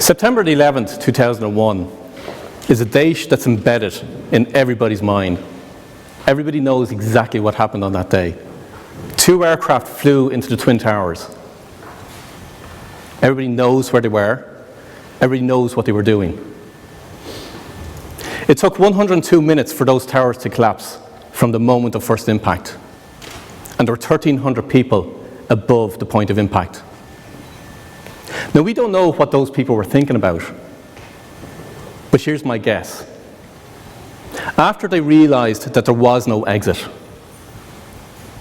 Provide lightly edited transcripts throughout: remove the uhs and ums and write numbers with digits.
September the 11th, 2001 is a date that's embedded in everybody's mind. Everybody knows exactly what happened on that day. 2 aircraft flew into the Twin Towers. Everybody knows where they were. Everybody knows what they were doing. It took 102 minutes for those towers to collapse from the moment of first impact. And there were 1,300 people above the point of impact. Now, we don't know what those people were thinking about, but here's my guess. After they realized that there was no exit,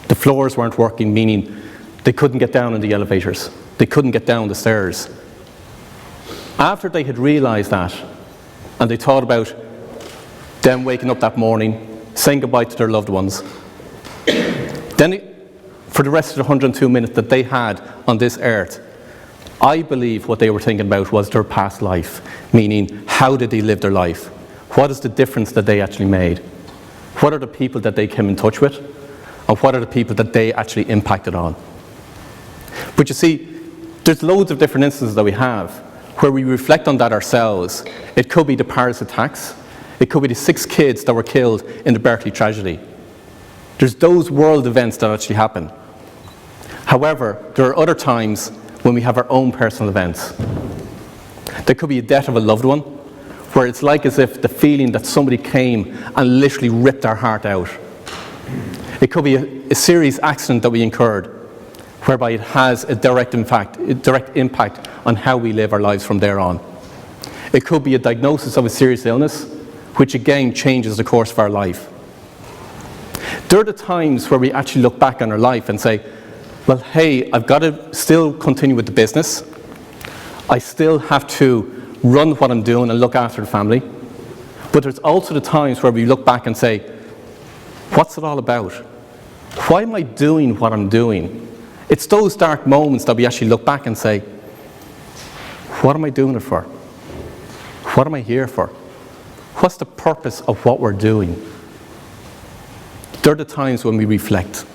the floors weren't working, meaning they couldn't get down in the elevators, they couldn't get down the stairs. After they had realized that, and they thought about them waking up that morning, saying goodbye to their loved ones, then for the rest of the 102 minutes that they had on this earth, I believe what they were thinking about was their past life, meaning how did they live their life? What is the difference that they actually made? What are the people that they came in touch with? And what are the people that they actually impacted on? But you see, there's loads of different instances that we have where we reflect on that ourselves. It could be the Paris attacks. It could be the 6 kids that were killed in the Berkeley tragedy. There's those world events that actually happen. However, there are other times when we have our own personal events. There could be a death of a loved one, where it's like as if the feeling that somebody came and literally ripped our heart out. It could be a serious accident that we incurred, whereby it has a direct impact on how we live our lives from there on. It could be a diagnosis of a serious illness, which again changes the course of our life. There are the times where we actually look back on our life and say, well, hey, I've got to still continue with the business. I still have to run what I'm doing and look after the family. But there's also the times where we look back and say, what's it all about? Why am I doing what I'm doing? It's those dark moments that we actually look back and say, what am I doing it for? What am I here for? What's the purpose of what we're doing? They're the times when we reflect.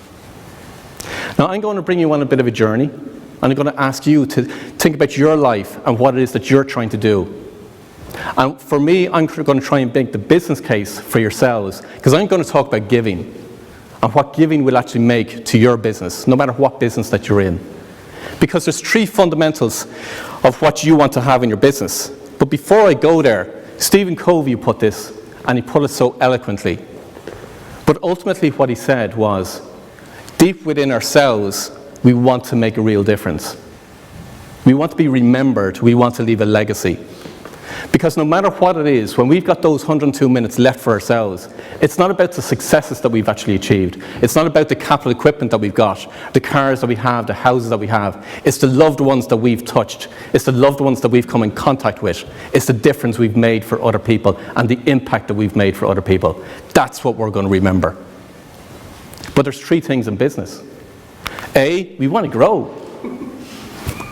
Now, I'm going to bring you on a bit of a journey, and I'm going to ask you to think about your life and what it is that you're trying to do. And for me, I'm going to try and make the business case for yourselves, because I'm going to talk about giving and what giving will actually make to your business, no matter what business that you're in. Because there's 3 fundamentals of what you want to have in your business. But before I go there, Stephen Covey put this, and he put it so eloquently. But ultimately what he said was, deep within ourselves, we want to make a real difference. We want to be remembered. We want to leave a legacy. Because no matter what it is, when we've got those 102 minutes left for ourselves, it's not about the successes that we've actually achieved. It's not about the capital equipment that we've got, the cars that we have, the houses that we have. It's the loved ones that we've touched. It's the loved ones that we've come in contact with. It's the difference we've made for other people and the impact that we've made for other people. That's what we're going to remember. But there's 3 things in business. A, we want to grow.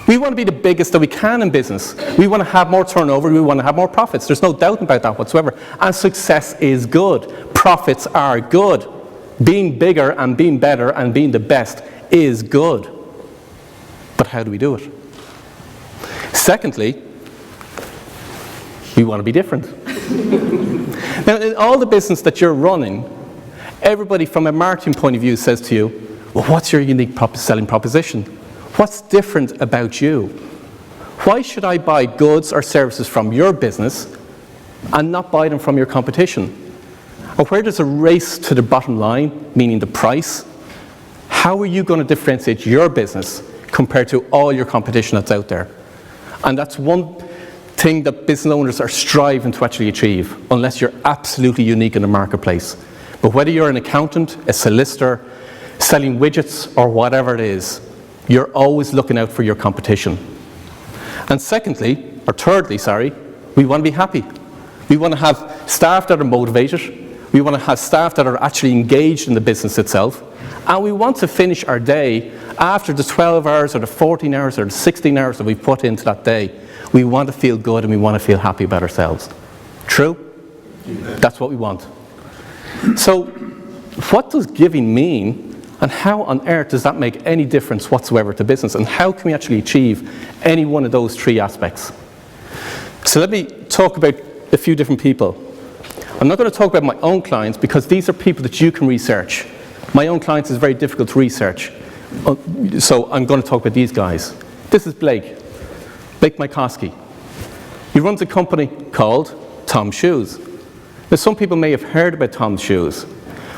We want to be the biggest that we can in business. We want to have more turnover. We want to have more profits. There's no doubt about that whatsoever. And success is good. Profits are good. Being bigger and being better and being the best is good. But how do we do it? Secondly, we want to be different. Now, in all the business that you're running, everybody from a marketing point of view says to you, well, what's your unique selling proposition? What's different about you? Why should I buy goods or services from your business and not buy them from your competition? Or where there's a race to the bottom line, meaning the price, how are you going to differentiate your business compared to all your competition that's out there? And that's one thing that business owners are striving to actually achieve, unless you're absolutely unique in the marketplace. But whether you're an accountant, a solicitor, selling widgets, or whatever it is, you're always looking out for your competition. And thirdly, we want to be happy. We want to have staff that are motivated. We want to have staff that are actually engaged in the business itself. And we want to finish our day after the 12 hours or the 14 hours or the 16 hours that we've put into that day. We want to feel good and we want to feel happy about ourselves. True? That's what we want. So, what does giving mean? And how on earth does that make any difference whatsoever to business? And how can we actually achieve any one of those 3 aspects? So let me talk about a few different people. I'm not going to talk about my own clients because these are people that you can research. My own clients is very difficult to research. So I'm going to talk about these guys. This is Blake Mykoski. He runs a company called Tom's Shoes. Now some people may have heard about Tom's Shoes,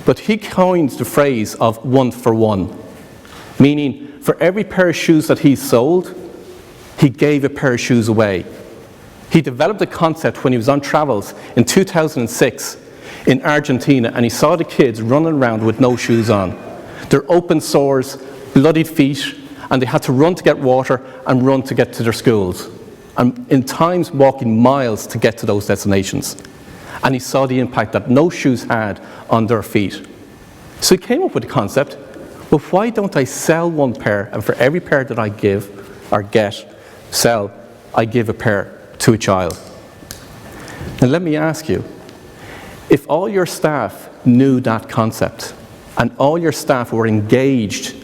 but he coined the phrase of 1 for 1, meaning for every pair of shoes that he sold, he gave a pair of shoes away. He developed a concept when he was on travels in 2006 in Argentina, and he saw the kids running around with no shoes on. They're open sores, bloodied feet, and they had to run to get water and run to get to their schools. And in times walking miles to get to those destinations. And he saw the impact that no shoes had on their feet. So he came up with the concept, well, why don't I sell one pair, and for every pair that I give, or sell, I give a pair to a child. Now let me ask you, if all your staff knew that concept, and all your staff were engaged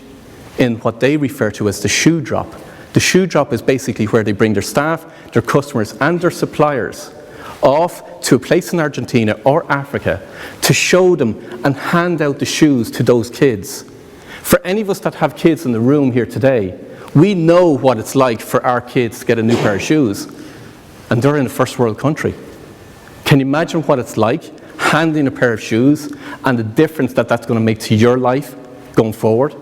in what they refer to as the shoe drop. The shoe drop is basically where they bring their staff, their customers, and their suppliers off to a place in Argentina or Africa to show them and hand out the shoes to those kids. For any of us that have kids in the room here today, we know what it's like for our kids to get a new pair of shoes, and they're in a first world country. Can you imagine what it's like handing a pair of shoes and the difference that that's going to make to your life going forward?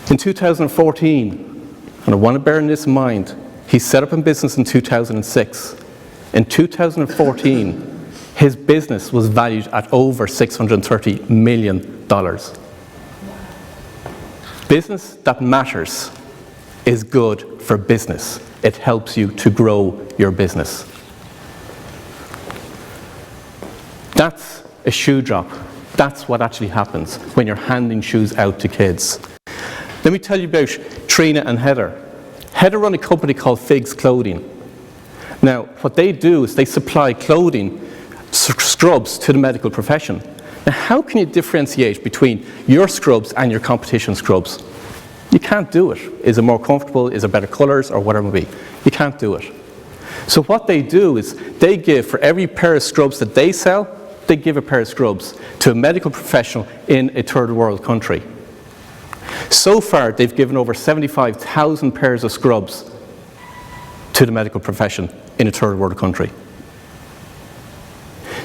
In 2014, and I want to bear this in mind, he set up in business in 2006. In 2014, his business was valued at over $630 million. Business that matters is good for business. It helps you to grow your business. That's a shoe drop. That's what actually happens when you're handing shoes out to kids. Let me tell you about Trina and Heather. Heather run a company called Figs Clothing. Now, what they do is they supply clothing, scrubs to the medical profession. Now, how can you differentiate between your scrubs and your competition scrubs? You can't do it. Is it more comfortable? Is it better colours or whatever it may be? You can't do it. So what they do is they give, for every pair of scrubs that they sell, they give a pair of scrubs to a medical professional in a third world country. So far, they've given over 75,000 pairs of scrubs to the medical profession in a third world country.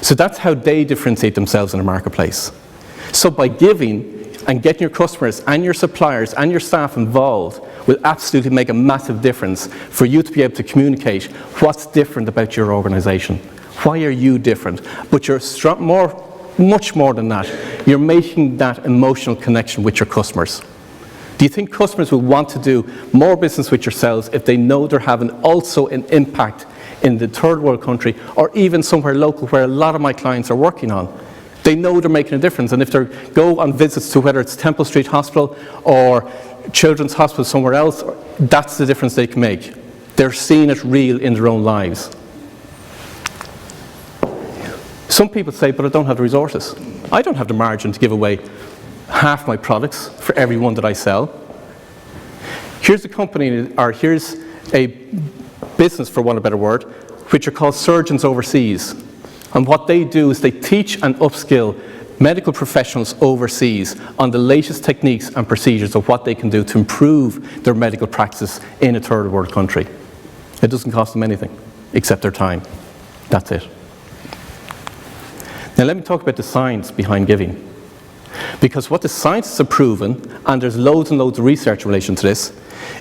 So that's how they differentiate themselves in the marketplace. So by giving and getting your customers and your suppliers and your staff involved will absolutely make a massive difference for you to be able to communicate what's different about your organization. Why are you different? But you're much more than that. You're making that emotional connection with your customers. Do you think customers will want to do more business with yourselves if they know they're having also an impact in the third world country or even somewhere local where a lot of my clients are working on? They know they're making a difference, and if they go on visits to whether it's Temple Street Hospital or Children's Hospital somewhere else, that's the difference they can make. They're seeing it real in their own lives. Some people say, but I don't have the resources. I don't have the margin to give away half my products for every one that I sell. Here's a company, or here's a business, for want of a better word, which are called Surgeons Overseas. And what they do is they teach and upskill medical professionals overseas on the latest techniques and procedures of what they can do to improve their medical practice in a third world country. It doesn't cost them anything except their time. That's it. Now let me talk about the science behind giving. Because what the scientists have proven, and there's loads and loads of research in relation to this,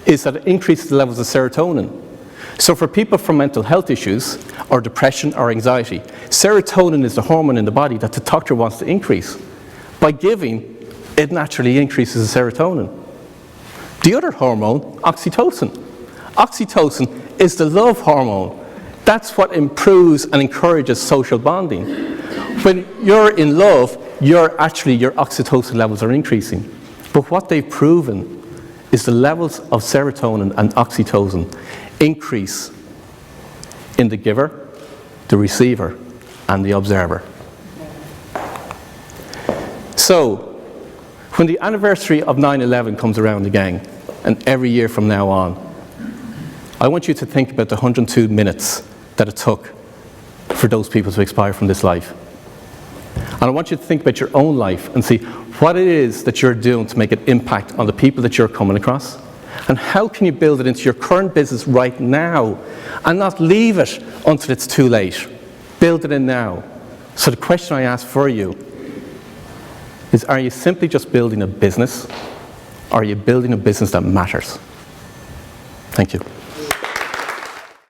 is that it increases the levels of serotonin. So for people from mental health issues, or depression or anxiety, serotonin is the hormone in the body that the doctor wants to increase. By giving, it naturally increases the serotonin. The other hormone, oxytocin. Oxytocin is the love hormone. That's what improves and encourages social bonding. When you're in love, your oxytocin levels are increasing. But what they've proven is the levels of serotonin and oxytocin increase in the giver, the receiver, and the observer. So, when the anniversary of 9/11 comes around again, and every year from now on, I want you to think about the 102 minutes that it took for those people to expire from this life. And I want you to think about your own life and see what it is that you're doing to make an impact on the people that you're coming across. And how can you build it into your current business right now and not leave it until it's too late? Build it in now. So the question I ask for you is, are you simply just building a business, or are you building a business that matters? Thank you.